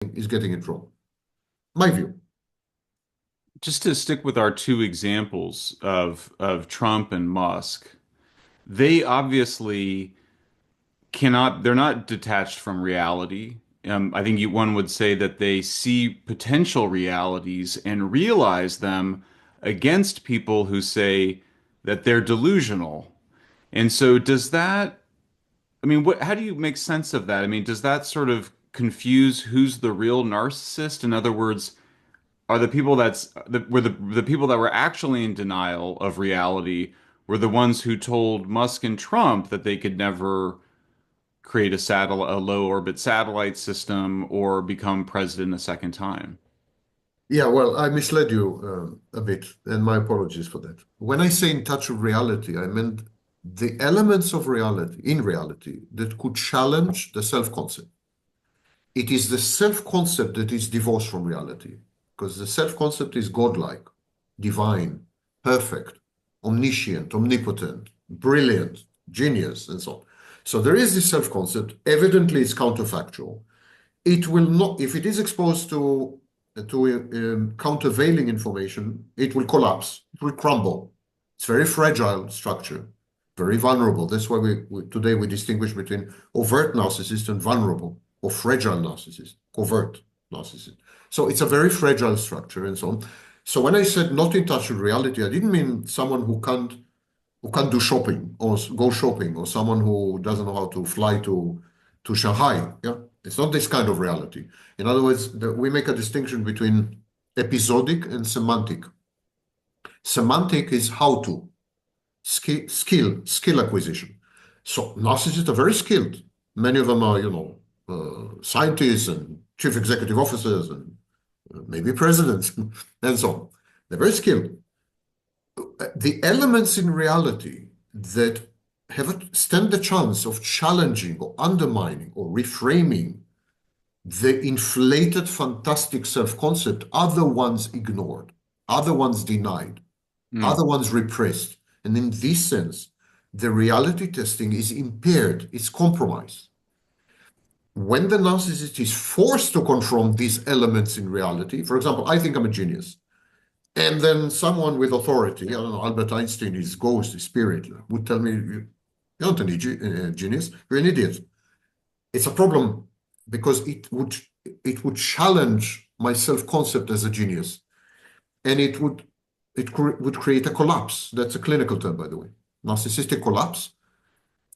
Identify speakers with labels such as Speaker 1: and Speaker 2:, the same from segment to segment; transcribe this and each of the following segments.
Speaker 1: is getting it wrong. My view.
Speaker 2: Just to stick with our two examples of Trump and Musk, they obviously cannot, they're not detached from reality. I think one would say that they see potential realities and realize them against people who say that they're delusional. And so does that, I mean, how do you make sense of that? I mean, does that sort of confuse who's the real narcissist? In other words, are the people the people that were actually in denial of reality were the ones who told Musk and Trump that they could never create a low orbit satellite system or become president a second time.
Speaker 1: Yeah, well, I misled you a bit, and my apologies for that. When I say in touch with reality, I meant the elements of reality, in reality, that could challenge the self-concept. It is the self-concept that is divorced from reality, because the self-concept is godlike, divine, perfect, omniscient, omnipotent, brilliant, genius, and so on. So there is this self-concept. Evidently, it's counterfactual. It will not, if it is exposed to countervailing information, it will collapse, it will crumble. It's very fragile structure, very vulnerable. That's why today we distinguish between overt narcissist and vulnerable or fragile narcissist, covert narcissist. So it's a very fragile structure and so on. So when I said not in touch with reality, I didn't mean someone who can't do shopping or go shopping, or someone who doesn't know how to fly to Shanghai. Yeah, it's not this kind of reality. In other words, we make a distinction between episodic and semantic. Semantic is how to skill acquisition. So narcissists are very skilled. Many of them are, scientists and chief executive officers and maybe presidents and so on. They're very skilled. The elements in reality that stand the chance of challenging or undermining or reframing the inflated, fantastic self-concept are the ones ignored, are the ones denied, are
Speaker 2: Hmm.
Speaker 1: the ones repressed. And in this sense, the reality testing is impaired, it's compromised. When the narcissist is forced to confront these elements in reality, for example, I think I'm a genius. And then someone with authority, I don't know, Albert Einstein, his ghost, his spirit, would tell me, you're not a genius, you're an idiot. It's a problem because it would challenge my self-concept as a genius, and it would create a collapse. That's a clinical term, by the way. Narcissistic collapse.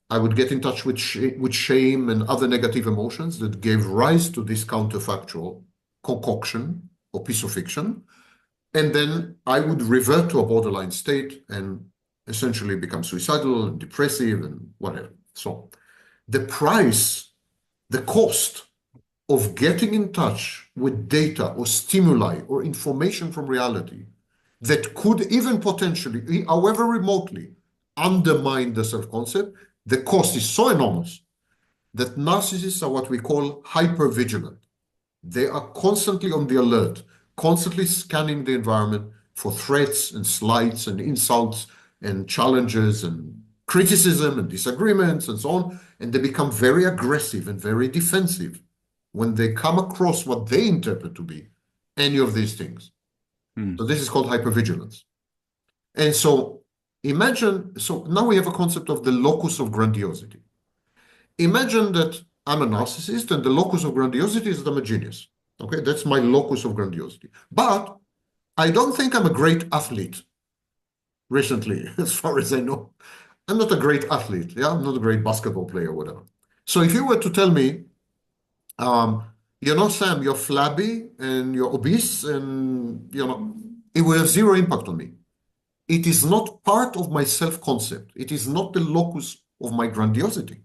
Speaker 1: I would get in touch with shame and other negative emotions that gave rise to this counterfactual concoction or piece of fiction. And then I would revert to a borderline state and essentially become suicidal and depressive and whatever. So the price, the cost of getting in touch with data or stimuli or information from reality that could even potentially, however remotely, undermine the self-concept, the cost is so enormous that narcissists are what we call hypervigilant. They are constantly on the alert, constantly scanning the environment for threats and slights and insults and challenges and criticism and disagreements and so on. And they become very aggressive and very defensive when they come across what they interpret to be any of these things.
Speaker 2: Hmm.
Speaker 1: So this is called hypervigilance. And so so now we have a concept of the locus of grandiosity. Imagine that I'm a narcissist and the locus of grandiosity is that I'm a genius. Okay, that's my locus of grandiosity. But I don't think I'm a great athlete recently, as far as I know. I'm not a great athlete. Yeah, I'm not a great basketball player or whatever. So if you were to tell me, Sam, you're flabby and you're obese and, it will have zero impact on me. It is not part of my self-concept. It is not the locus of my grandiosity.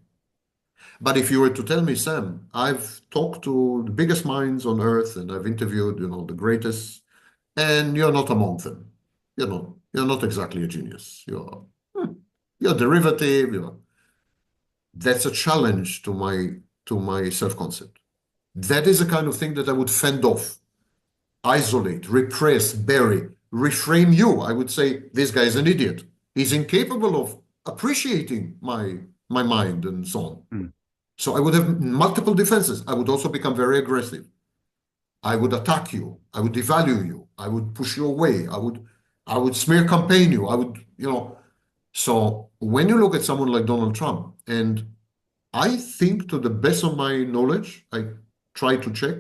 Speaker 1: But if you were to tell me, Sam, I've talked to the biggest minds on earth and I've interviewed, the greatest, and you're not among them. You're not exactly a genius. You're derivative, that's a challenge to my self-concept. That is the kind of thing that I would fend off, isolate, repress, bury, reframe you. I would say, this guy is an idiot. He's incapable of appreciating my mind and so on.
Speaker 2: Hmm.
Speaker 1: So I would have multiple defenses. I would also become very aggressive. I would attack you. I would devalue you. I would push you away. I would smear campaign you. So when you look at someone like Donald Trump, and I think to the best of my knowledge, I try to check,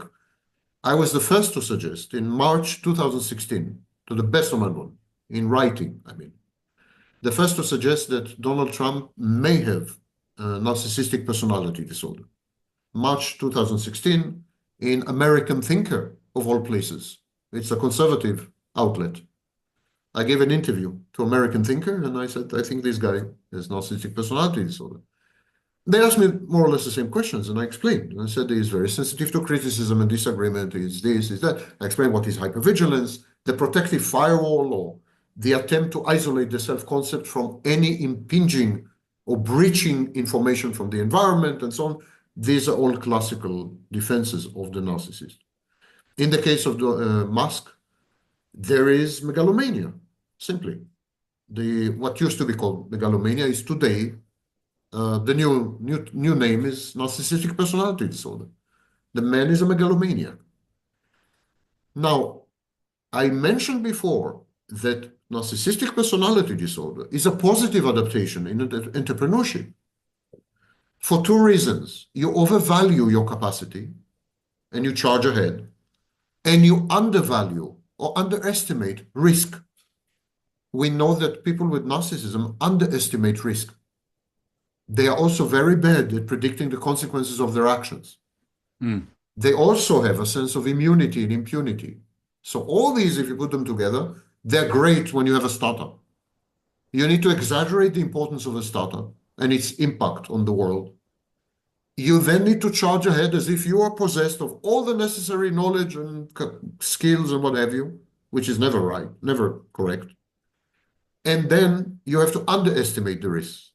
Speaker 1: I was the first to suggest in March 2016, to the best of my knowledge, in writing, I mean, the first to suggest that Donald Trump may have a narcissistic personality disorder. March 2016 in American Thinker, of all places. It's a conservative outlet. I gave an interview to American Thinker and I said, I think this guy has narcissistic personality disorder. They asked me more or less the same questions and I explained. And I said he is very sensitive to criticism and disagreement, is this, is that. I explained what is hypervigilance, the protective firewall, or the attempt to isolate the self-concept from any impinging or breaching information from the environment and so on. These are all classical defenses of the narcissist. In the case of Musk, there is megalomania, simply. What used to be called megalomania is today, the new name is narcissistic personality disorder. The man is a megalomaniac. Now, I mentioned before that narcissistic personality disorder is a positive adaptation in entrepreneurship. For two reasons. You overvalue your capacity and you charge ahead, and you undervalue or underestimate risk. We know that people with narcissism underestimate risk. They are also very bad at predicting the consequences of their actions. They also have a sense of immunity and impunity. So all these, if you put them together, they're great when you have a startup. You need to exaggerate the importance of a startup and its impact on the world. You then need to charge ahead as if you are possessed of all the necessary knowledge and skills and what have you, which is never right, never correct. And then you have to underestimate the risks.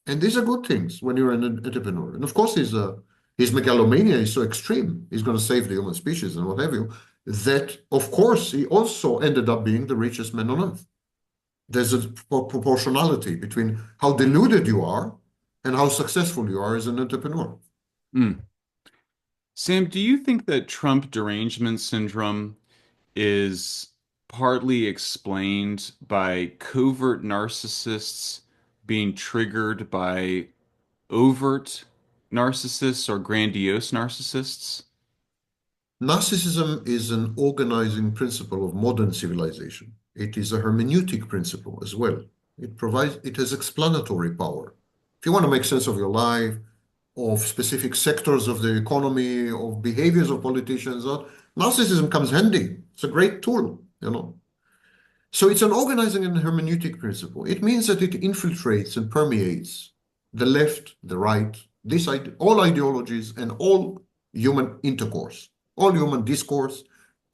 Speaker 1: And these are good things when you're an entrepreneur. And of course, his megalomania is so extreme. He's going to save the human species and what have you, that, of course, he also ended up being the richest man on earth. There's a proportionality between how deluded you are and how successful you are as an entrepreneur.
Speaker 2: Sam, do you think that Trump derangement syndrome is partly explained by covert narcissists being triggered by overt narcissists or grandiose narcissists?
Speaker 1: Narcissism is an organizing principle of modern civilization. It is a hermeneutic principle as well. It has explanatory power. If you want to make sense of your life, of specific sectors of the economy, of behaviors of politicians, narcissism comes handy. It's a great tool, you know. So it's an organizing and hermeneutic principle. It means that it infiltrates and permeates the left, the right, all ideologies and all human intercourse, all human discourse,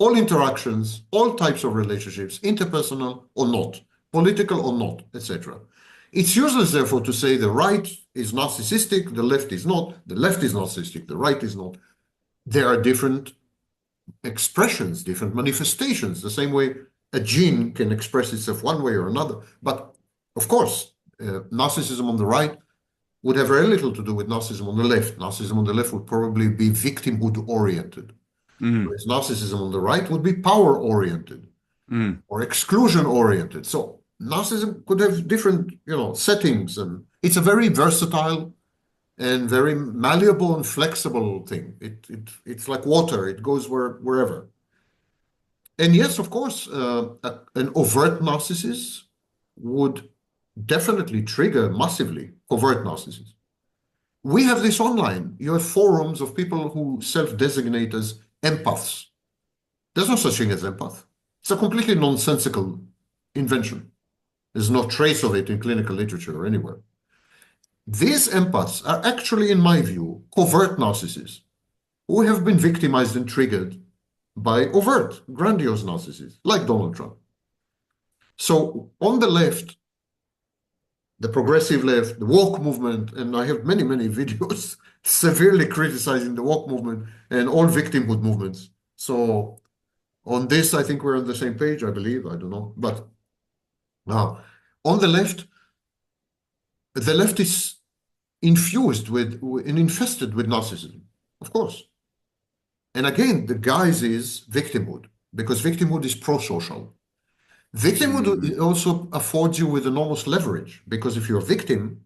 Speaker 1: all interactions, all types of relationships, interpersonal or not, political or not, etc. It's useless, therefore, to say the right is narcissistic, the left is not, the left is narcissistic, the right is not. There are different expressions, different manifestations, the same way a gene can express itself one way or another. But of course, narcissism on the right would have very little to do with narcissism on the left. Narcissism on the left would probably be victimhood oriented. Whereas narcissism on the right would be power oriented or exclusion oriented. So narcissism could have different, settings, and it's a very versatile and very malleable and flexible thing. It's like water; it goes wherever. And yes, of course, an overt narcissist would definitely trigger massively covert narcissists. We have this online. You have forums of people who self-designate as empaths. There's no such thing as empath. It's a completely nonsensical invention. There's no trace of it in clinical literature or anywhere. These empaths are actually, in my view, covert narcissists who have been victimized and triggered by overt, grandiose narcissists, like Donald Trump. So on the left, the progressive left, the woke movement, and I have many, many videos severely criticizing the woke movement and all victimhood movements. So on this, I think we're on the same page, I believe. I don't know. But now, on the left is infused with and infested with narcissism, of course. And again, the guise is victimhood, because victimhood is pro-social. Victimhood also affords you with enormous leverage, because if you're a victim,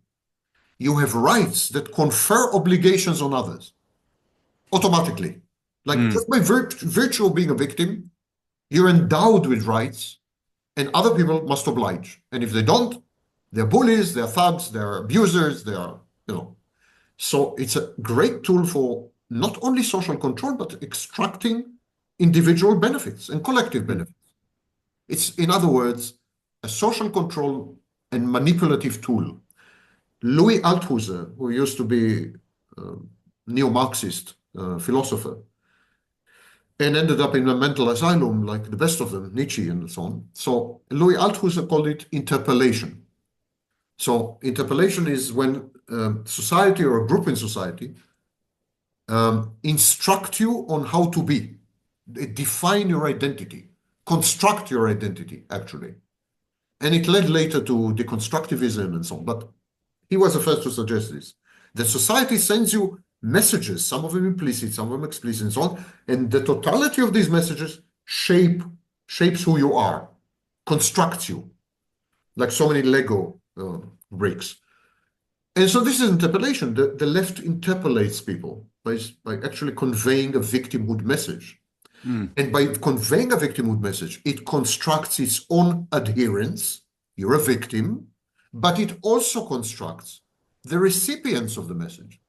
Speaker 1: you have rights that confer obligations on others automatically. Like
Speaker 2: Mm.
Speaker 1: just by virtue of being a victim, you're endowed with rights, and other people must oblige. And if they don't, they're bullies, they're thugs, they're abusers, they're. So it's a great tool for not only social control, but extracting individual benefits and collective
Speaker 2: Mm.
Speaker 1: benefits. It's, in other words, a social control and manipulative tool. Louis Althusser, who used to be a neo-Marxist philosopher, and ended up in a mental asylum like the best of them, Nietzsche and so on. So Louis Althusser called it interpellation. So interpellation is when society or a group in society instruct you on how to be. They define your identity, construct your identity, actually. And it led later to deconstructivism and so on. But he was the first to suggest this. The society sends you messages, some of them implicit, some of them explicit, and so on. And the totality of these messages shapes who you are, constructs you, like so many Lego bricks. And so this is interpellation. The left interpellates people by actually conveying a victimhood message.
Speaker 2: Mm.
Speaker 1: And by conveying a victimhood message, it constructs its own adherents. You're a victim, but it also constructs the recipients of the message.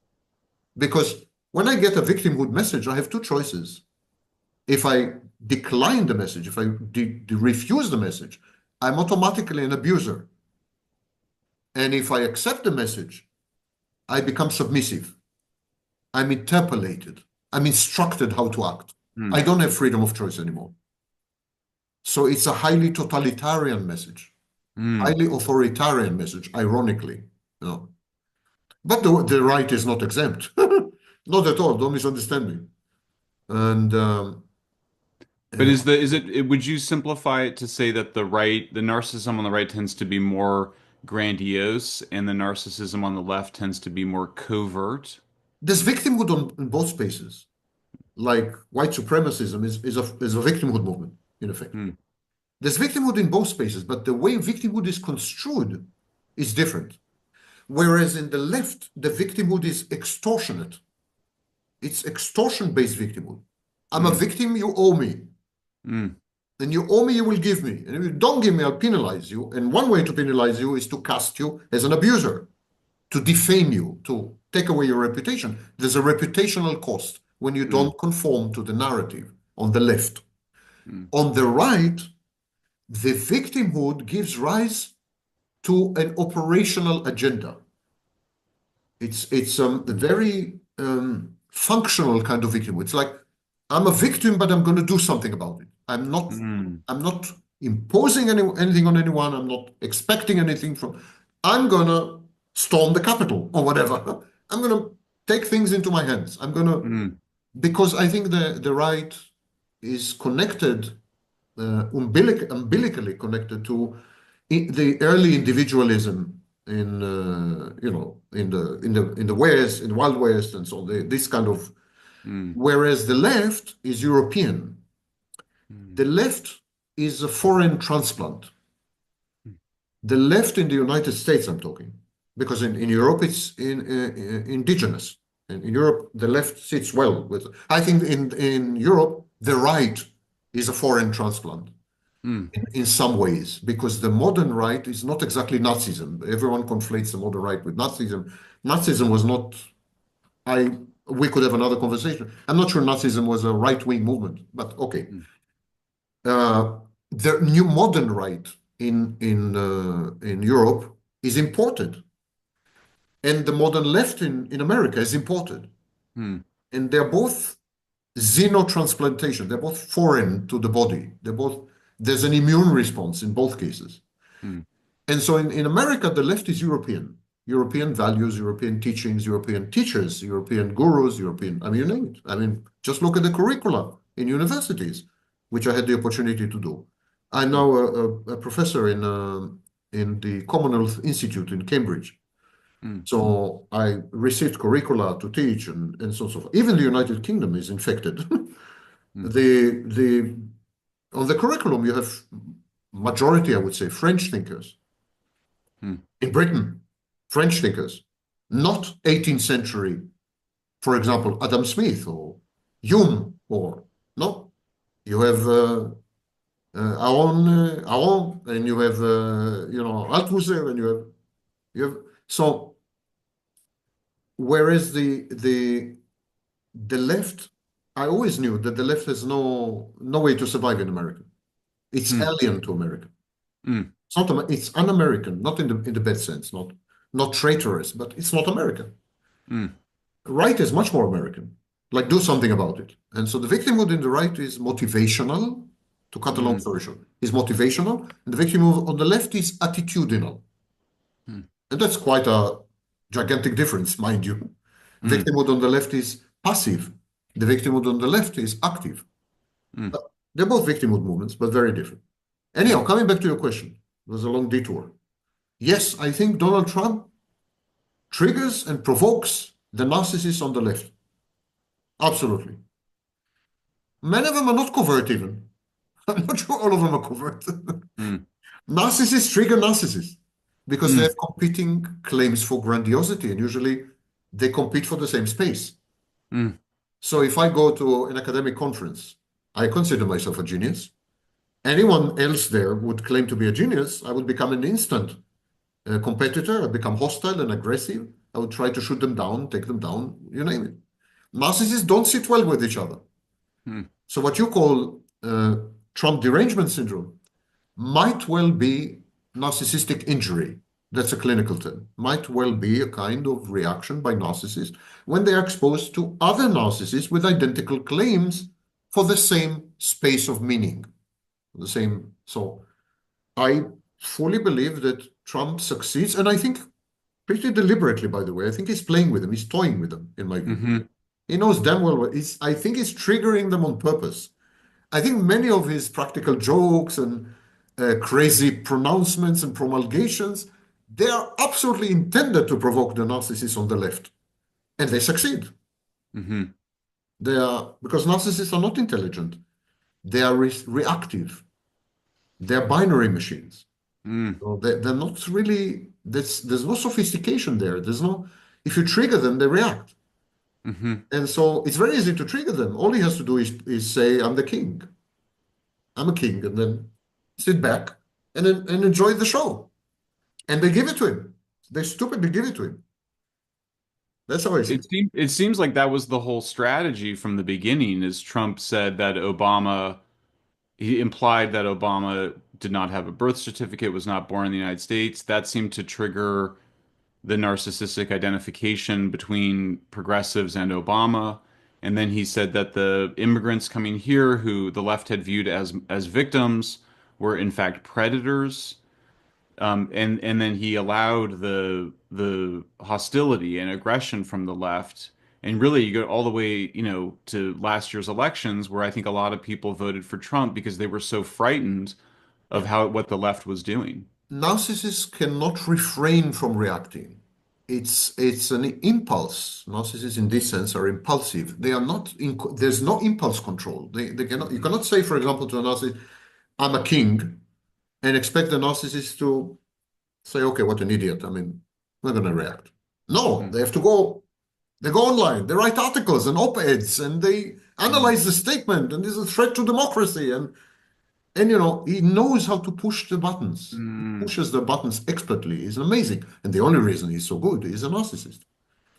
Speaker 1: Because when I get a victimhood message, I have two choices. If I decline the message, if I refuse the message, I'm automatically an abuser. And if I accept the message, I become submissive. I'm interpellated. I'm instructed how to act. I don't have freedom of choice anymore. So it's a highly totalitarian message, highly authoritarian message, ironically. You know. But the right is not exempt. Not at all. Don't misunderstand me. And
Speaker 2: But would you simplify it to say that the narcissism on the right tends to be more grandiose and the narcissism on the left tends to be more covert?
Speaker 1: there's victimhood in both spaces. Like white supremacism is a victimhood movement, in effect.
Speaker 2: Hmm.
Speaker 1: There's victimhood in both spaces, but the way victimhood is construed is different. Whereas in the left, the victimhood is extortionate. It's extortion-based victimhood. I'm a
Speaker 2: Hmm.
Speaker 1: victim, you owe me.
Speaker 2: Hmm.
Speaker 1: And you owe me, you will give me. And if you don't give me, I'll penalize you. And one way to penalize you is to cast you as an abuser, to defame you, to take away your reputation. There's a reputational cost when you
Speaker 2: Hmm.
Speaker 1: don't conform to the narrative on the left.
Speaker 2: Hmm.
Speaker 1: On the right, the victimhood gives rise to an operational agenda. It's a very functional kind of victimhood. It's like I'm a victim, but I'm going to do something about it.
Speaker 2: Hmm.
Speaker 1: I'm not imposing anything on anyone. I'm not expecting anything from. I'm going to storm the Capitol or whatever. I'm going to take things into my hands. I'm going to
Speaker 2: Hmm.
Speaker 1: because I think the right is connected umbilically connected to the early individualism in in the West, in the Wild West, and so on, this kind of.
Speaker 2: Hmm.
Speaker 1: Whereas the left is European.
Speaker 2: Hmm.
Speaker 1: The left is a foreign transplant. The left in the United States, I'm talking, because in Europe it's indigenous. In Europe, the left sits well with. I think in Europe, the right is a foreign transplant.
Speaker 2: Hmm.
Speaker 1: In some ways, because the modern right is not exactly Nazism. Everyone conflates the modern right with Nazism. Nazism was not, we could have another conversation. I'm not sure Nazism was a right-wing movement, but okay.
Speaker 2: Hmm.
Speaker 1: The new modern right in Europe is imported, and the modern left in America is imported.
Speaker 2: Hmm.
Speaker 1: And they're both xenotransplantation. They're both foreign to the body. There's an immune response in both cases.
Speaker 2: Hmm.
Speaker 1: And so in America, the left is European. European values, European teachings, European teachers, European gurus, I mean, you name it. I mean, just look at the curricula in universities, which I had the opportunity to do. I'm now a professor in the Commonwealth Institute in Cambridge.
Speaker 2: mm,
Speaker 1: So I received curricula to teach and so on and so forth. Even the United Kingdom is infected.
Speaker 2: mm,
Speaker 1: The on the curriculum you have majority, I would say, French thinkers.
Speaker 2: mm,
Speaker 1: In Britain, French thinkers, not 18th century, for example, Adam Smith or Hume or no. You have Aron, and you have Althusser, and you have so whereas the left, I always knew that the left has no way to survive in America. It's
Speaker 2: mm,
Speaker 1: alien to America.
Speaker 2: mm,
Speaker 1: It's not it's un-American, not in the bad sense, not traitorous, but it's not American.
Speaker 2: mm,
Speaker 1: Right is much more American. Like do something about it. And so the victimhood in the right is motivational. To cut a long
Speaker 2: mm,
Speaker 1: story short, is motivational, and the victimhood on the left is attitudinal.
Speaker 2: mm,
Speaker 1: And that's quite a gigantic difference, mind you.
Speaker 2: mm,
Speaker 1: Victimhood on the left is passive. The victimhood on the left is active.
Speaker 2: mm,
Speaker 1: They're both victimhood movements, but very different. Anyhow,
Speaker 2: mm.
Speaker 1: coming back to your question, it was a long detour. Yes, I think Donald Trump triggers and provokes the narcissists on the left. Absolutely. Many of them are not covert even. I'm not sure all of them are covert.
Speaker 2: Mm,
Speaker 1: Narcissists trigger narcissists because they
Speaker 2: mm,
Speaker 1: have competing claims for grandiosity, and usually they compete for the same space.
Speaker 2: mm,
Speaker 1: So if I go to an academic conference, I consider myself a genius. Anyone else there would claim to be a genius, I would become an instant competitor. I'd become hostile and aggressive. I would try to shoot them down, take them down, you name it. Narcissists don't sit well with each other.
Speaker 2: mm.
Speaker 1: So what you call Trump Derangement Syndrome might well be narcissistic injury. That's a clinical term. Might well be a kind of reaction by narcissists when they are exposed to other narcissists with identical claims for the same space of meaning. The same. So I fully believe that Trump succeeds, and I think pretty deliberately, by the way. I think he's playing with them. He's toying with them, in my view.
Speaker 2: Mhm.
Speaker 1: He knows damn well I think he's triggering them on purpose. I think many of his practical jokes and crazy pronouncements and promulgations, they are absolutely intended to provoke the narcissists on the left, and they succeed.
Speaker 2: Mhm.
Speaker 1: They are because narcissists are not intelligent; they are reactive. They are binary machines.
Speaker 2: Mm,
Speaker 1: So they're not really. There's no sophistication there. There's no. If you trigger them, they react,
Speaker 2: mhm.
Speaker 1: and so it's very easy to trigger them. All he has to do is say, "I'm the king. I'm a king," and then sit back and enjoy the show. And they give it to him. They stupidly give it to him. That's how I see it.
Speaker 2: It seems like that was the whole strategy from the beginning, is Trump said that he implied that Obama did not have a birth certificate, was not born in the United States. That seemed to trigger the narcissistic identification between progressives and Obama. And then he said that the immigrants coming here, who the left had viewed as victims, were in fact predators. And then he allowed the hostility and aggression from the left. And really, you go all the way, to last year's elections, where I think a lot of people voted for Trump because they were so frightened of
Speaker 1: Yeah.
Speaker 2: what the left was doing.
Speaker 1: Narcissists cannot refrain from reacting. It's an impulse. Narcissists in this sense are impulsive. They are not there's no impulse control. They cannot you cannot say, for example, to a narcissist, I'm a king, and expect the narcissist to say, okay, what an idiot. I mean, I'm not gonna react. No,
Speaker 2: Mm,
Speaker 1: they have to go. They go online, they write articles and op-eds, and they
Speaker 2: mm,
Speaker 1: analyze the statement, and this is a threat to democracy. And he knows how to push the buttons. He
Speaker 2: mm,
Speaker 1: pushes the buttons expertly. He's amazing. And the only reason he's so good is a narcissist.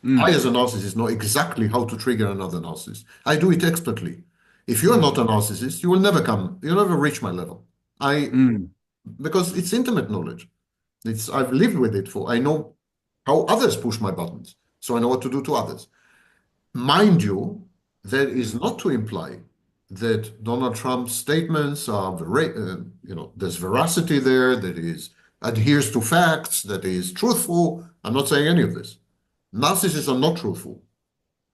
Speaker 1: I,
Speaker 2: mm,
Speaker 1: as a narcissist, know exactly how to trigger another narcissist. I do it expertly. If you're
Speaker 2: mm,
Speaker 1: not a narcissist, you'll never reach my level. I
Speaker 2: mm,
Speaker 1: Because it's intimate knowledge. I've lived with it I know how others push my buttons. So I know what to do to others. Mind you, that is
Speaker 2: mm,
Speaker 1: not to imply that Donald Trump's statements are, there's veracity there, that is adheres to facts, that is truthful. I'm not saying any of this. Narcissists are not truthful.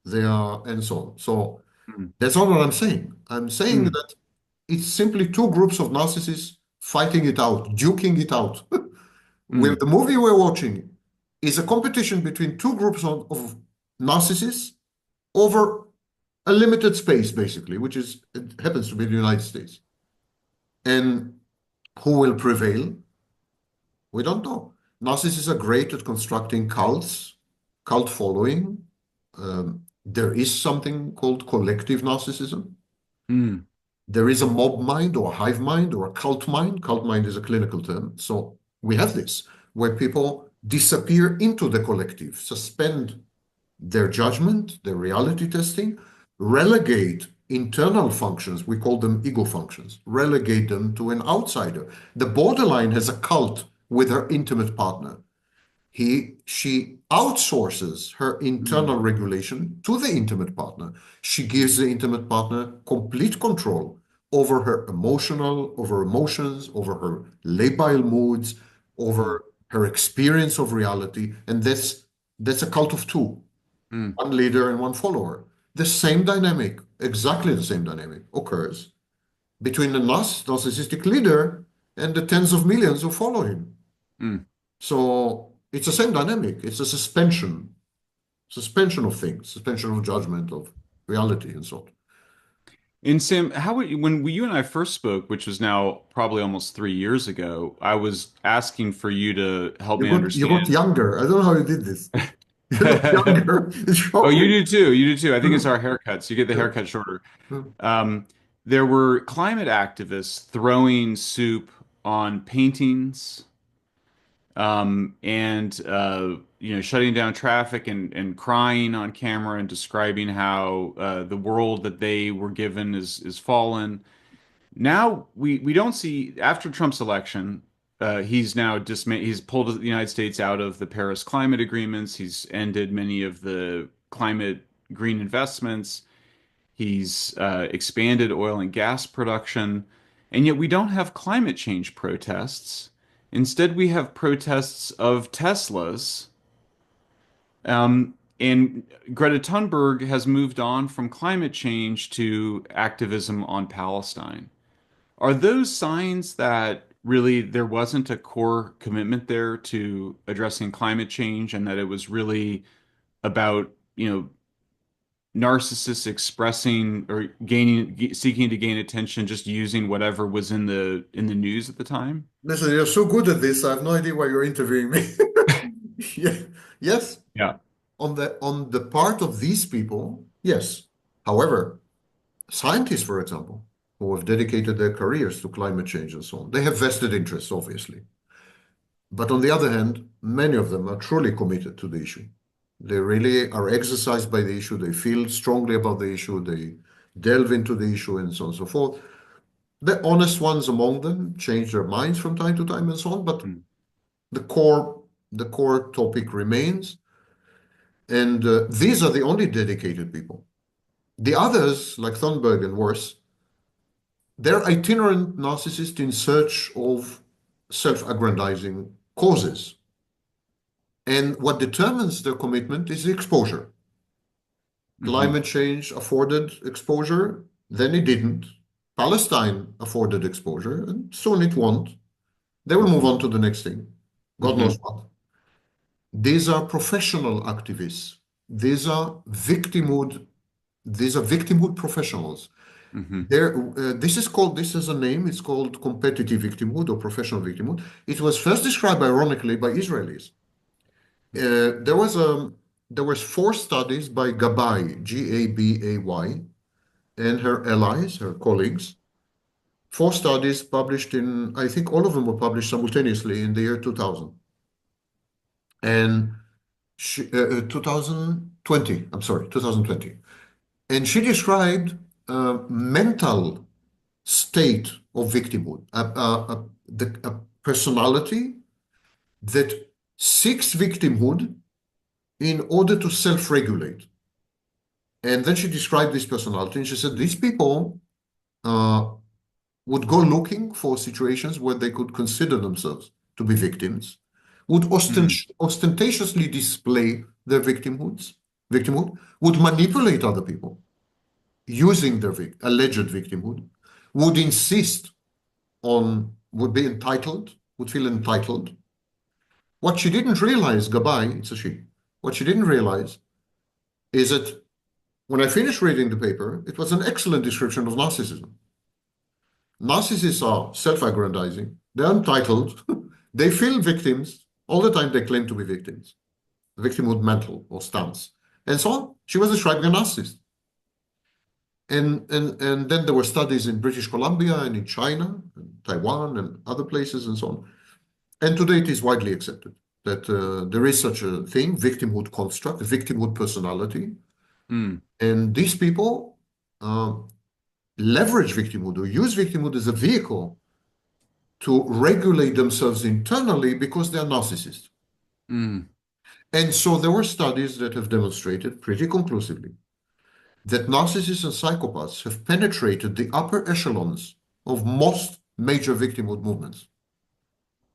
Speaker 1: They are, and so on. So
Speaker 2: mm,
Speaker 1: that's not what I'm saying. I'm saying
Speaker 2: mm,
Speaker 1: that it's simply two groups of narcissists fighting it out, duking it out. With
Speaker 2: mm,
Speaker 1: the movie we're watching, is a competition between two groups of narcissists over a limited space, basically, which is it happens to be the United States. And who will prevail? We don't know. Narcissists are great at constructing cults, cult following. There is something called collective narcissism.
Speaker 2: Mm,
Speaker 1: There is a mob mind or a hive mind or a cult mind. Cult mind is a clinical term. So we have this where people disappear into the collective, suspend their judgment, their reality testing, relegate internal functions, we call them ego functions, relegate them to an outsider. The borderline has a cult with her intimate partner. She outsources her
Speaker 2: mm,
Speaker 1: internal regulation to the intimate partner. She gives the intimate partner complete control over her over emotions, over her labile moods,
Speaker 2: mm,
Speaker 1: over her experience of reality. And that's a cult of two,
Speaker 2: mm,
Speaker 1: one leader and one follower. The same dynamic, exactly the same dynamic, occurs between the narcissistic leader and the tens of millions who follow him.
Speaker 2: mm.
Speaker 1: So it's the same dynamic. It's a suspension of things, suspension of judgment, of reality, and so on.
Speaker 2: And Sam, when you and I first spoke, which was now probably almost 3 years ago, I was asking for you to help me
Speaker 1: You got
Speaker 2: understand.
Speaker 1: younger. I don't know how you did this. You look younger. It's
Speaker 2: Oh, you
Speaker 1: shocking.
Speaker 2: do too. You do too. I think it's our haircuts. You get the
Speaker 1: Yeah.
Speaker 2: haircut shorter.
Speaker 1: Yeah.
Speaker 2: Um, there were climate activists throwing soup on paintings, and shutting down traffic and crying on camera and describing how the world that they were given is fallen. Now we don't see after Trump's election. He's pulled the United States out of the Paris climate agreements. He's ended many of the climate green investments. He's expanded oil and gas production, and yet we don't have climate change protests. Instead, we have protests of Teslas. And Greta Thunberg has moved on from climate change to activism on Palestine. Are those signs that really there wasn't a core commitment there to addressing climate change and that it was really about, narcissists expressing or seeking to gain attention, just using whatever was in the news at the time?
Speaker 1: Listen, you're so good at this. I have no idea why you're interviewing me. Yeah. Yes,
Speaker 2: Yeah.
Speaker 1: on the part of these people, yes. However, scientists, for example, who have dedicated their careers to climate change and so on, they have vested interests, obviously. But on the other hand, many of them are truly committed to the issue. They really are exercised by the issue. They feel strongly about the issue. They delve into the issue and so on and so forth. The honest ones among them change their minds from time to time and so on, but
Speaker 2: Mm.
Speaker 1: the core topic remains. And these are the only dedicated people. The others, like Thunberg and worse, they're itinerant narcissists in search of self-aggrandizing causes. And what determines their commitment is the exposure.
Speaker 2: Hmm.
Speaker 1: Climate change afforded exposure, then it didn't. Palestine afforded exposure, and soon it won't. They will move
Speaker 2: Hmm.
Speaker 1: on to the next thing. God knows
Speaker 2: Hmm.
Speaker 1: what. These are professional activists. These are victimhood. These are victimhood professionals.
Speaker 2: Hmm.
Speaker 1: This is a name. It's called competitive victimhood or professional victimhood. It was first described ironically by Israelis. Uh, there was a there was four studies by Gabay, Gabay, and her allies, her colleagues. Four studies published in, I think all of them were published simultaneously in the year 2000 and 2020. I'm sorry, 2020. And she described a mental state of victimhood, a personality that seeks victimhood in order to self-regulate. And then she described this personality and she said these people uh, would go looking for situations where they could consider themselves to be victims, would
Speaker 2: Hmm.
Speaker 1: ostentatiously display their victimhood, would manipulate other people using their alleged victimhood, would insist would be entitled, would feel entitled, What she didn't realize, Gabai, it's a she, what she didn't realize is that when I finished reading the paper, it was an excellent description of narcissism. Narcissists are self-aggrandizing, they're entitled, they feel victims. All the time they claim to be victims, victimhood mental or stance, and so on. She was describing a narcissist. And then there were studies in British Columbia and in China, and Taiwan, and other places, and so on. And today it is widely accepted that there is such a thing, victimhood construct, victimhood personality.
Speaker 2: Mm,
Speaker 1: And these people uh, leverage victimhood or use victimhood as a vehicle to regulate themselves internally because they are narcissists.
Speaker 2: mm,
Speaker 1: And so there were studies that have demonstrated pretty conclusively that narcissists and psychopaths have penetrated the upper echelons of most major victimhood movements.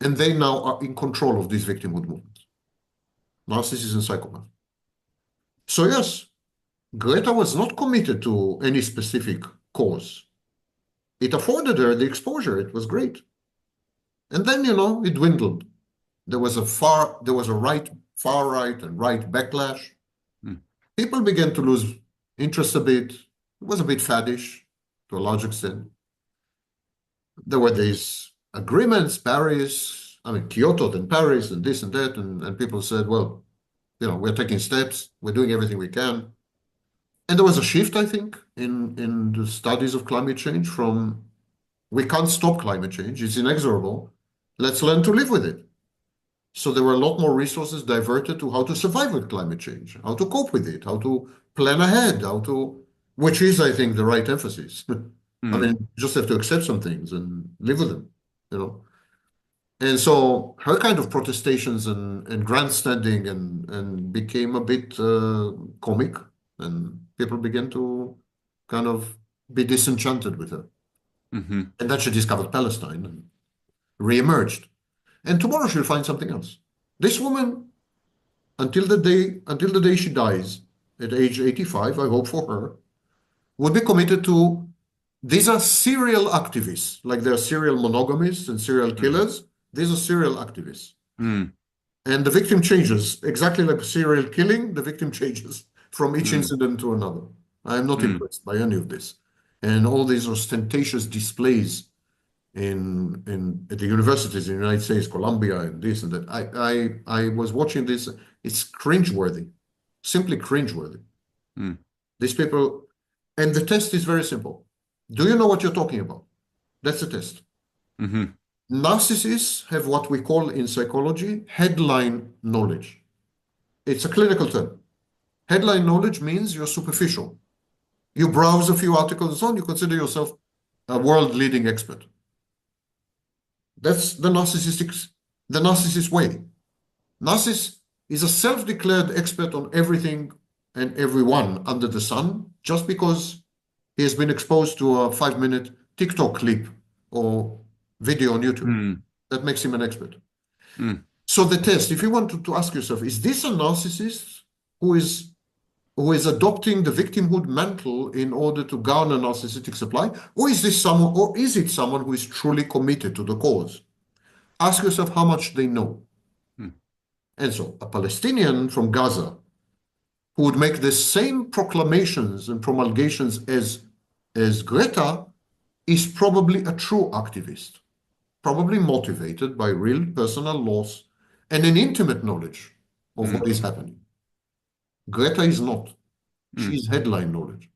Speaker 1: And they now are in control of these victimhood movements, narcissists and psychopaths. So, yes, Greta was not committed to any specific cause. It afforded her the exposure. It was great. And then, it dwindled. There was a far right and right backlash.
Speaker 2: mm,
Speaker 1: People began to lose interest a bit. It was a bit faddish to a large extent. There were these agreements, Kyoto, then Paris, and this and that, and people said, well, we're taking steps, we're doing everything we can. And there was a shift, I think, in the studies of climate change from we can't stop climate change, it's inexorable. Let's learn to live with it. So there were a lot more resources diverted to how to survive with climate change, how to cope with it, how to plan ahead, which is, I think, the right emphasis. I
Speaker 2: mm,
Speaker 1: mean, you just have to accept some things and live with them, you know. And so her kind of protestations and grandstanding and became a bit comic, and people began to kind of be disenchanted with her.
Speaker 2: mhm,
Speaker 1: And then she discovered Palestine and reemerged. And tomorrow she'll find something else. This woman, until the day she dies at age 85, I hope for her, would be committed to these are serial activists, like they're serial monogamists and serial
Speaker 2: mm,
Speaker 1: killers. These are serial activists.
Speaker 2: mm,
Speaker 1: And the victim changes, exactly like serial killing, the victim changes from each
Speaker 2: mm,
Speaker 1: incident to another. I am not
Speaker 2: mm,
Speaker 1: impressed by any of this. And all these ostentatious displays at the universities in the United States, Columbia, and this and that. I was watching this. It's cringeworthy, simply cringeworthy.
Speaker 2: mm,
Speaker 1: These people, and the test is very simple. Do you know what you're talking about? That's the test.
Speaker 2: mhm,
Speaker 1: Narcissists have what we call in psychology headline knowledge. It's a clinical term. Headline knowledge means you're superficial. You browse a few articles and so on, you consider yourself a world-leading expert. That's the narcissist way. Narcissist is a self-declared expert on everything and everyone under the sun just because he has been exposed to a 5-minute TikTok clip or video on YouTube.
Speaker 2: mm,
Speaker 1: That makes him an expert.
Speaker 2: mm,
Speaker 1: So the test, if you want to ask yourself, is this a narcissist who is adopting the victimhood mantle in order to garner narcissistic supply, or is it someone who is truly committed to the cause? Ask yourself how much they know.
Speaker 2: mm,
Speaker 1: And so a Palestinian from Gaza who would make the same proclamations and promulgations as Greta is probably a true activist, probably motivated by real personal loss and an intimate knowledge of
Speaker 2: mm,
Speaker 1: what is happening. Greta is not.
Speaker 2: mm,
Speaker 1: She's headline knowledge.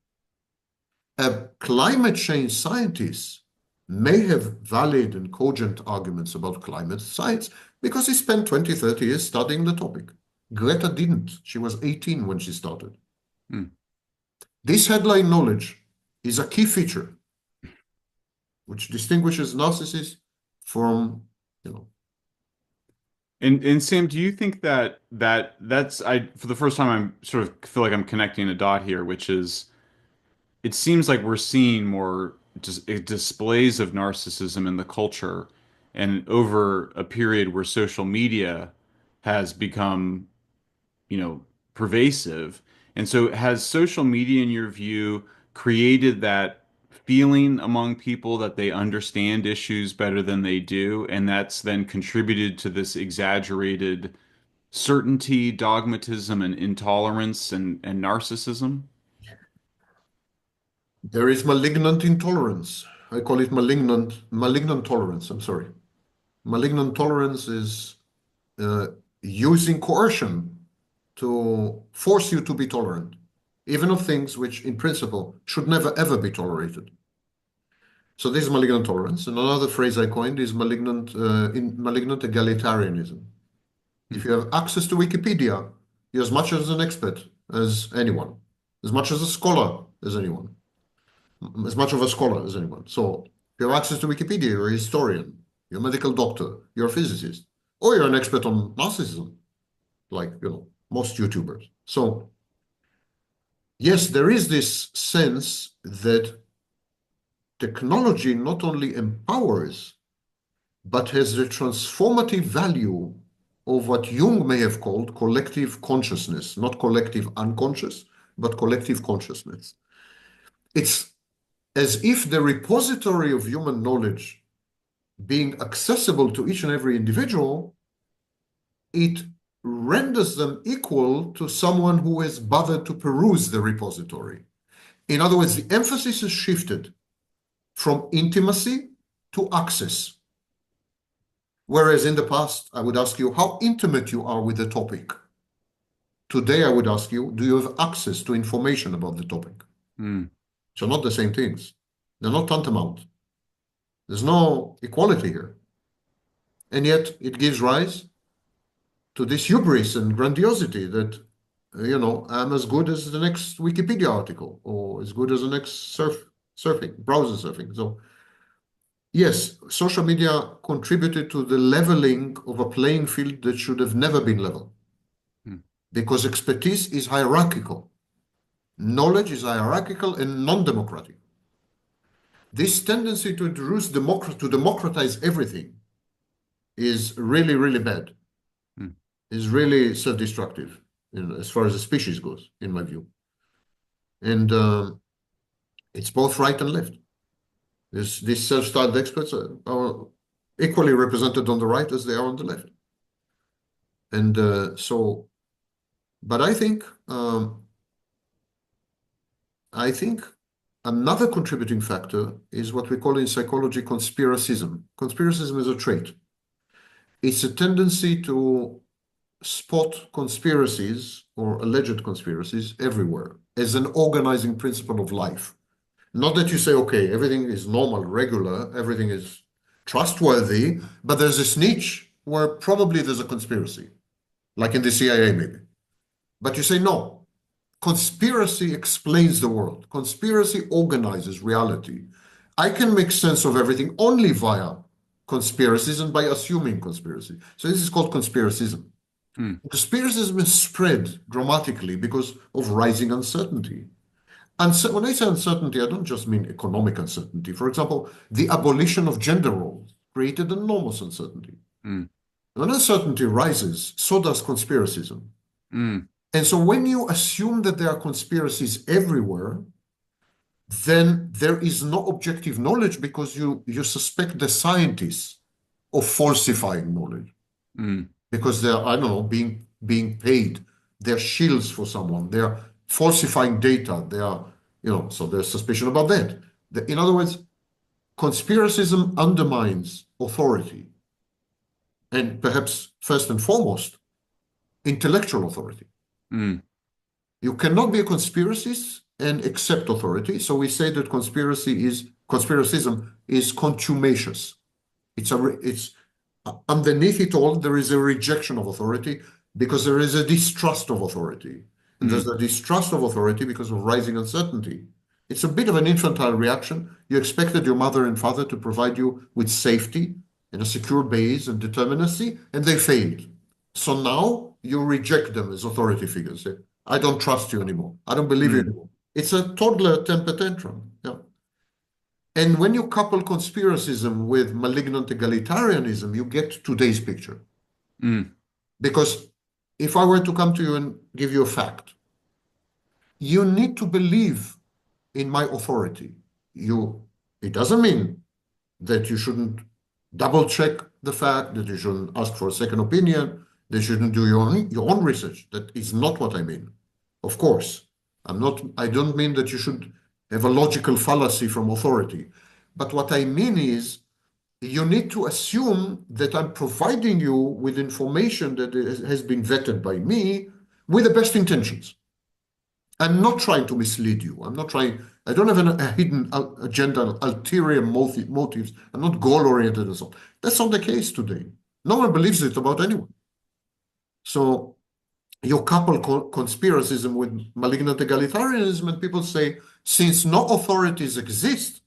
Speaker 1: A climate change scientist may have valid and cogent arguments about climate science because he spent 20, 30 years studying the topic. Greta didn't. She was 18 when she started.
Speaker 2: mm.
Speaker 1: This headline knowledge is a key feature which distinguishes narcissists from, you know,
Speaker 2: And Sam, do you think that's I for the first time I'm sort of feel like I'm connecting a dot here, which is it seems like we're seeing more displays of narcissism in the culture, and over a period where social media has become, pervasive. And so has social media, in your view, created that feeling among people that they understand issues better than they do, and that's then contributed to this exaggerated certainty, dogmatism, and intolerance and narcissism?
Speaker 1: There is malignant intolerance. I call it malignant tolerance. I'm sorry. Malignant tolerance is uh, using coercion to force you to be tolerant, even of things which in principle should never ever be tolerated. So this is malignant tolerance. And another phrase I coined is malignant egalitarianism. If you have access to Wikipedia, you're as much as an expert as anyone, as much as a scholar as anyone, as much of a scholar as anyone. So if you have access to Wikipedia, you're a historian, you're a medical doctor, you're a physicist, or you're an expert on narcissism, like, most YouTubers. So yes, there is this sense that technology not only empowers, but has the transformative value of what Jung may have called collective consciousness, not collective unconscious, but collective consciousness. It's as if the repository of human knowledge being accessible to each and every individual, it renders them equal to someone who has bothered to peruse the repository. In other words, the emphasis is shifted from intimacy to access. Whereas in the past, I would ask you how intimate you are with the topic. Today, I would ask you, do you have access to information about the topic?
Speaker 2: Mm.
Speaker 1: So not the same things. They're not tantamount. There's no equality here. And yet it gives rise to this hubris and grandiosity that, I'm as good as the next Wikipedia article or as good as the next browser surfing. So yes, social media contributed to the leveling of a playing field that should have never been level because expertise is hierarchical. Knowledge is hierarchical and non-democratic. This tendency to democratize everything is really, really bad. Is really self-destructive, as far as the species goes, in my view. And it's both right and left. These self-styled experts are equally represented on the right as they are on the left. And but I think another contributing factor is what we call in psychology conspiracism. Conspiracism is a trait. It's a tendency to spot conspiracies or alleged conspiracies everywhere as an organizing principle of life. Not that you say, okay, everything is normal, regular, everything is trustworthy, but there's this niche where probably there's a conspiracy, like in the CIA maybe. But you say, no, conspiracy explains the world. Conspiracy organizes reality. I can make sense of everything only via conspiracies and by assuming conspiracy. So this is called conspiracism. Conspiracism is spread dramatically because of rising uncertainty. And so when I say uncertainty, I don't just mean economic uncertainty. For example, the abolition of gender roles created enormous uncertainty. When uncertainty rises, so does conspiracism. And so when you assume that there are conspiracies everywhere, then there is no objective knowledge because you suspect the scientists of falsifying knowledge. Because they're, I don't know, being paid. They're shields for someone. They're falsifying data. They are, so there's suspicion about that. In other words, conspiracism undermines authority. And perhaps first and foremost, intellectual authority. You cannot be a conspiracist and accept authority. So we say that conspiracism is contumacious. It's underneath it all, there is a rejection of authority because there is a distrust of authority. And there's a distrust of authority because of rising uncertainty. It's a bit of an infantile reaction. You expected your mother and father to provide you with safety and a secure base and determinacy, and they failed. So now you reject them as authority figures. Say, I don't trust you anymore. I don't believe you anymore. It's a toddler temper tantrum. Yeah. And when you couple conspiracism with malignant egalitarianism, you get today's picture. Because if I were to come to you and give you a fact, you need to believe in my authority. it doesn't mean that you shouldn't double check the fact, that you shouldn't ask for a second opinion, that you shouldn't do your own research. That is not what I mean. Of course, I don't mean that you should have a logical fallacy from authority. But what I mean is you need to assume that I'm providing you with information that has been vetted by me with the best intentions. I'm not trying to mislead you. I don't have a hidden agenda, ulterior motives. I'm not goal-oriented and so on. That's not the case today. No one believes it about anyone. So you couple conspiracism with malignant egalitarianism, and people say, since no authorities exist,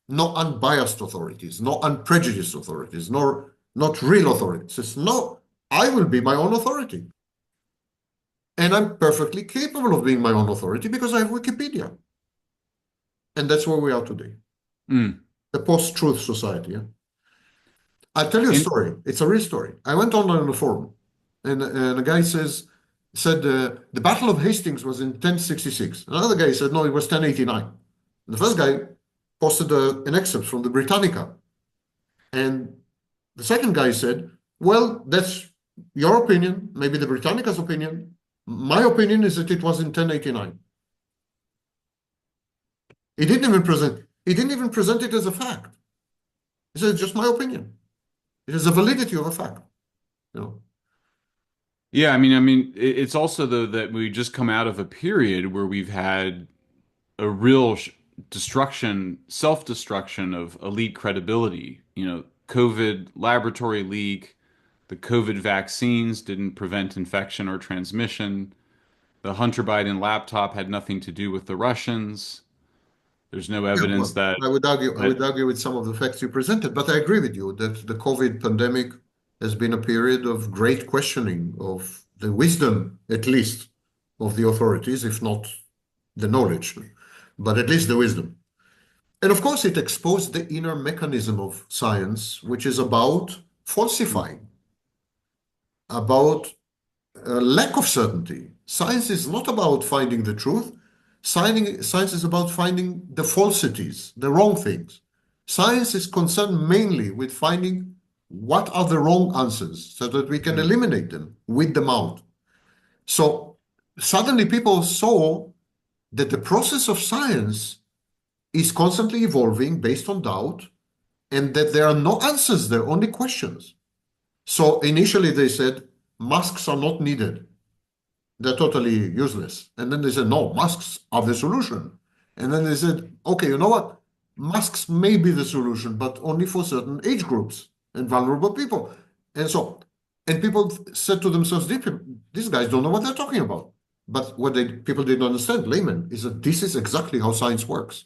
Speaker 1: no unbiased authorities, no unprejudiced authorities, not real authorities. Says, no, I will be my own authority. And I'm perfectly capable of being my own authority because I have Wikipedia. And that's where we are today. The post-truth society. Yeah? I'll tell you a story. It's a real story. I went on a forum, and a guy said the Battle of Hastings was in 1066. Another guy said, no, it was 1089. And the first guy posted an excerpt from the Britannica. And the second guy said, well, that's your opinion, maybe the Britannica's opinion. My opinion is that it was in 1089. He didn't even present it as a fact. He said, just my opinion. It is a validity of a fact. You know?
Speaker 2: Yeah, I mean, it's also though that we just come out of a period where we've had a real self-destruction of elite credibility. You know, COVID laboratory leak, the COVID vaccines didn't prevent infection or transmission. The Hunter Biden laptop had nothing to do with the Russians. There's no
Speaker 1: Yeah,
Speaker 2: evidence
Speaker 1: well,
Speaker 2: that
Speaker 1: I would argue with some of the facts you presented, but I agree with you that the COVID pandemic has been a period of great questioning of the wisdom, at least, of the authorities, if not the knowledge, but at least the wisdom. And of course, it exposed the inner mechanism of science, which is about falsifying, about lack of certainty. Science is not about finding the truth. Science is about finding the falsities, the wrong things. Science is concerned mainly with finding what are the wrong answers so that we can eliminate them, weed them out. So suddenly people saw that the process of science is constantly evolving based on doubt, and that there are no answers, there are only questions. So initially they said, masks are not needed. They're totally useless. And then they said, no, masks are the solution. And then they said, okay, you know what? Masks may be the solution, but only for certain age groups and vulnerable people. And people said to themselves, these guys don't know what they're talking about. But what people didn't understand, laymen, is that this is exactly how science works.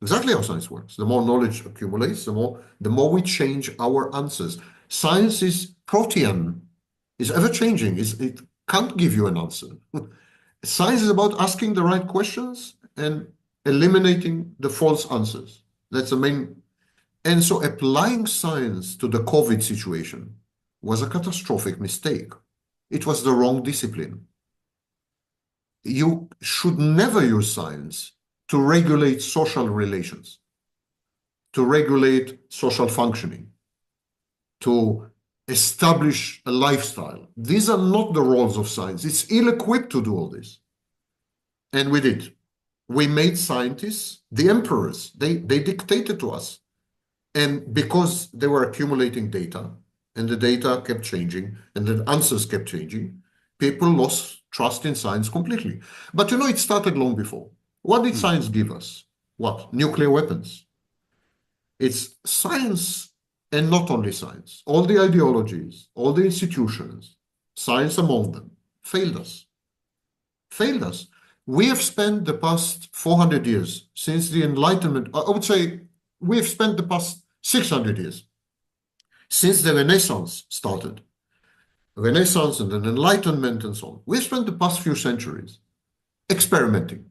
Speaker 1: Exactly how science works. The more knowledge accumulates, the more we change our answers. Science is protean, is ever-changing. It can't give you an answer. Science is about asking the right questions and eliminating the false answers. That's the main. And so applying science to the COVID situation was a catastrophic mistake. It was the wrong discipline. You should never use science to regulate social relations, to regulate social functioning, to establish a lifestyle. These are not the roles of science. It's ill-equipped to do all this. And we did. We made scientists the emperors. They dictated to us. And because they were accumulating data, and the data kept changing, and the answers kept changing, people lost trust in science completely. But you know, it started long before. What did science give us? What? Nuclear weapons. It's science, and not only science. All the ideologies, all the institutions, science among them, failed us. Failed us. We have spent the past 400 years since the Enlightenment, I would say we have spent the past 600 years since the Renaissance started. Renaissance and then Enlightenment and so on. We've spent the past few centuries experimenting.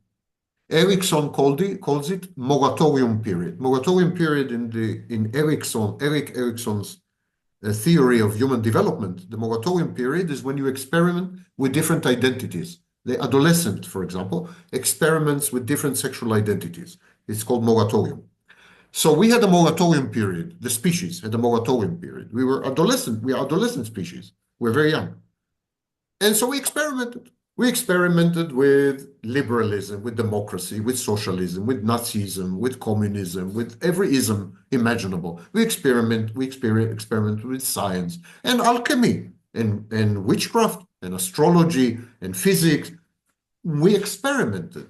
Speaker 1: Erickson calls it moratorium period. Moratorium period in Erik Erickson's theory of human development. The moratorium period is when you experiment with different identities. The adolescent, for example, experiments with different sexual identities. It's called moratorium. So we had a moratorium period. The species had a moratorium period. We were adolescent. We are adolescent species. We're very young. And so we experimented. We experimented with liberalism, with democracy, with socialism, with Nazism, with communism, with every ism imaginable. We experimented with science and alchemy and witchcraft and astrology and physics. We experimented.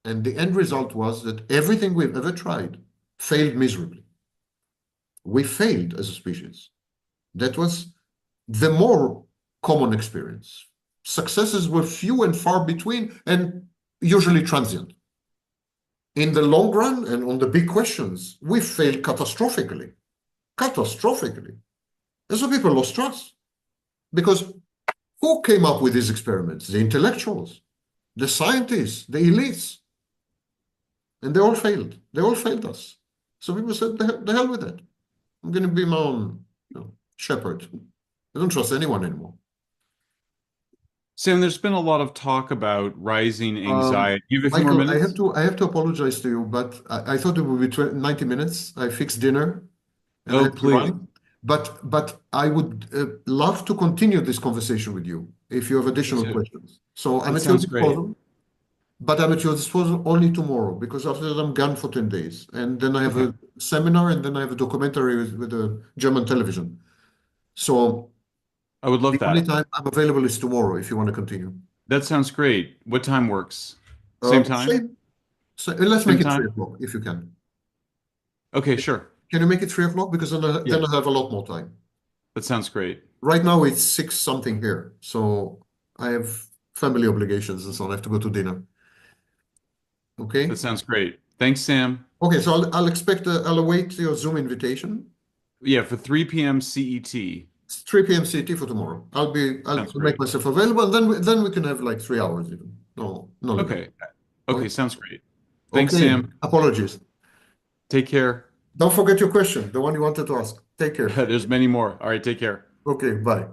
Speaker 1: And the end result was that everything we've ever tried failed miserably. We failed as a species. That was the more common experience. Successes were few and far between and usually transient. In the long run and on the big questions, we failed catastrophically. Catastrophically. And so people lost trust. Because who came up with these experiments? The intellectuals, the scientists, the elites. And they all failed. They all failed us. So people said, the hell with that. I'm going to be my own shepherd. I don't trust anyone anymore.
Speaker 2: Sam, there's been a lot of talk about rising anxiety. You have a few more
Speaker 1: Michael,
Speaker 2: minutes?
Speaker 1: I have to apologize to you, but I thought it would be 90 minutes. I fixed dinner and I
Speaker 2: Oh,
Speaker 1: have to
Speaker 2: please.
Speaker 1: run. But I would love to continue this conversation with you if you have
Speaker 2: Me
Speaker 1: additional
Speaker 2: too.
Speaker 1: questions. So I'm
Speaker 2: That
Speaker 1: at your
Speaker 2: sounds great.
Speaker 1: disposal, but I'm at your disposal only tomorrow because after that I'm gone for 10 days. And then I have
Speaker 2: Okay.
Speaker 1: a seminar and then I have a documentary with a German television. So
Speaker 2: I would
Speaker 1: the
Speaker 2: love
Speaker 1: only
Speaker 2: that.
Speaker 1: time I'm available is tomorrow if you want to continue.
Speaker 2: That sounds great. What time works? Same time?
Speaker 1: Same. So let's
Speaker 2: Same
Speaker 1: make it 3
Speaker 2: time?
Speaker 1: o'clock if you can.
Speaker 2: Okay, sure.
Speaker 1: Can you make it 3 o'clock? Because then
Speaker 2: Yeah,
Speaker 1: I have a lot more time.
Speaker 2: that sounds great.
Speaker 1: Right now it's six something here, so I have family obligations and so on. I have to go to dinner.
Speaker 2: That
Speaker 1: Okay.
Speaker 2: sounds great. Thanks, Sam.
Speaker 1: Okay. So I'll await your Zoom invitation.
Speaker 2: Yeah, for 3 p.m. CET.
Speaker 1: It's 3 p.m. CT for tomorrow. I'll
Speaker 2: Sounds
Speaker 1: make
Speaker 2: great.
Speaker 1: myself available, and then we can have like 3 hours even. No limit.
Speaker 2: Okay.
Speaker 1: Okay.
Speaker 2: Okay, sounds great. Thanks,
Speaker 1: Okay.
Speaker 2: Sam.
Speaker 1: Apologies.
Speaker 2: Take care.
Speaker 1: Don't forget your question, the one you wanted to ask. Take care.
Speaker 2: There's many more. All right, take care.
Speaker 1: Okay. Bye.